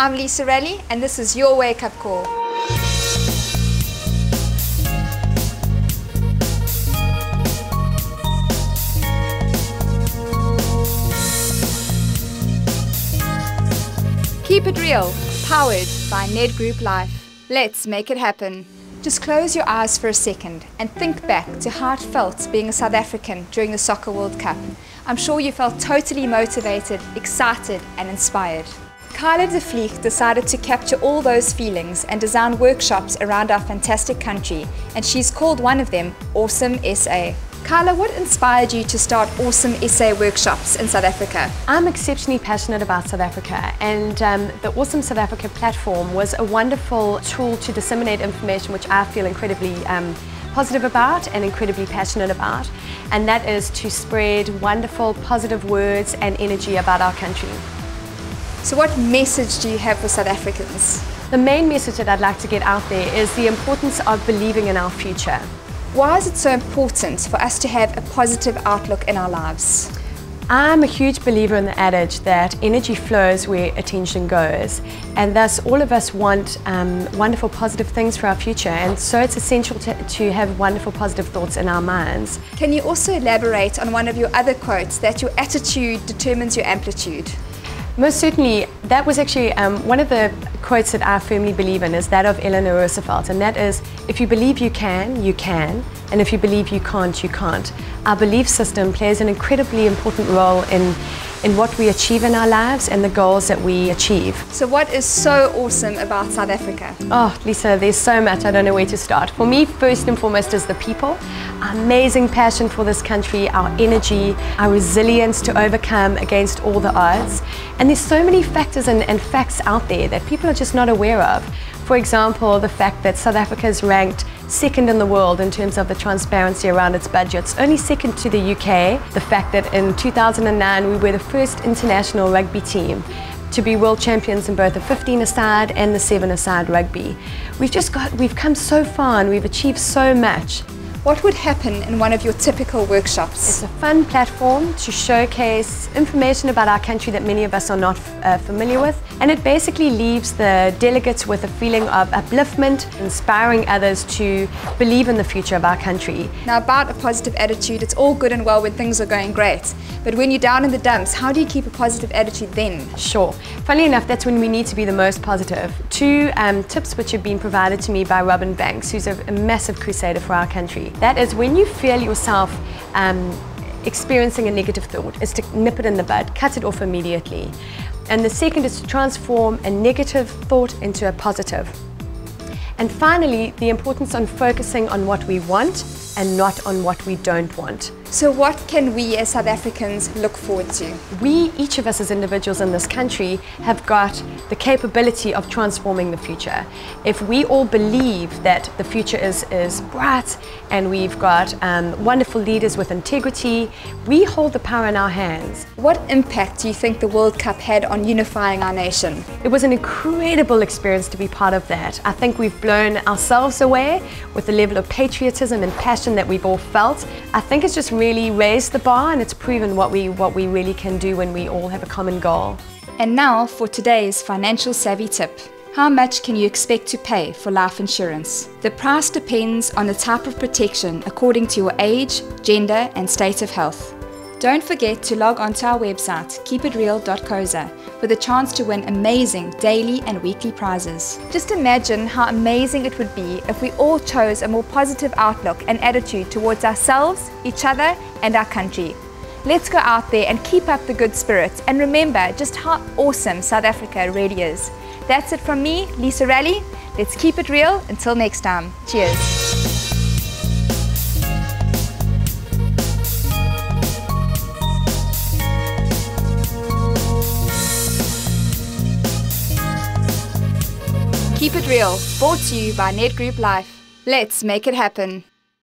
I'm Lisa Raleigh, and this is your wake-up call. Keep it real, powered by Ned Group Life. Let's make it happen. Just close your eyes for a second and think back to how it felt being a South African during the Soccer World Cup. I'm sure you felt totally motivated, excited and inspired. Kyla de Vlieg decided to capture all those feelings and design workshops around our fantastic country, and she's called one of them Awesome SA. Kyla, what inspired you to start Awesome SA workshops in South Africa? I'm exceptionally passionate about South Africa, and the Awesome South Africa platform was a wonderful tool to disseminate information which I feel incredibly positive about and incredibly passionate about, and that is to spread wonderful positive words and energy about our country. So what message do you have for South Africans? The main message that I'd like to get out there is the importance of believing in our future. Why is it so important for us to have a positive outlook in our lives? I'm a huge believer in the adage that energy flows where attention goes, and thus all of us want wonderful positive things for our future, and so it's essential to have wonderful positive thoughts in our minds. Can you also elaborate on one of your other quotes, that your attitude determines your amplitude? Most certainly. That was actually one of the quotes that I firmly believe in, is that of Eleanor Roosevelt, and that is, if you believe you can, and if you believe you can't. Our belief system plays an incredibly important role in what we achieve in our lives and the goals that we achieve. So what is so awesome about South Africa? Oh, Lisa, there's so much, I don't know where to start. For me, first and foremost is the people, our amazing passion for this country, our energy, our resilience to overcome against all the odds. And there's so many factors and facts out there that people are just not aware of. For example, the fact that South Africa is ranked second in the world in terms of the transparency around its budgets, only second to the UK. The fact that in 2009 we were the first international rugby team to be world champions in both the 15-a-side and the 7-a-side rugby. We've come so far and we've achieved so much. What would happen in one of your typical workshops? It's a fun platform to showcase information about our country that many of us are not familiar with, and it basically leaves the delegates with a feeling of upliftment, inspiring others to believe in the future of our country. Now, about a positive attitude, it's all good and well when things are going great, but when you're down in the dumps, how do you keep a positive attitude then? Sure. Funnily enough, that's when we need to be the most positive. Two tips which have been provided to me by Robin Banks, who's a massive crusader for our country. That is, when you feel yourself experiencing a negative thought, is to nip it in the bud, cut it off immediately. And the second is to transform a negative thought into a positive. And finally, the importance on focusing on what we want and not on what we don't want. So what can we as South Africans look forward to? We, each of us as individuals in this country, have got the capability of transforming the future. If we all believe that the future is bright and we've got wonderful leaders with integrity, we hold the power in our hands. What impact do you think the World Cup had on unifying our nation? It was an incredible experience to be part of that. I think we've blown ourselves away with the level of patriotism and passion that we've all felt. I think it's just really raised the bar, and it's proven what we really can do when we all have a common goal. And now for today's financial savvy tip. How much can you expect to pay for life insurance? The price depends on the type of protection according to your age, gender and state of health. Don't forget to log onto our website, keepitreal.coza, with a chance to win amazing daily and weekly prizes. Just imagine how amazing it would be if we all chose a more positive outlook and attitude towards ourselves, each other and our country. Let's go out there and keep up the good spirit, and remember just how awesome South Africa really is. That's it from me, Lisa Raleigh. Let's keep it real until next time. Cheers. Keep it real, brought to you by Ned Group Life. Let's make it happen.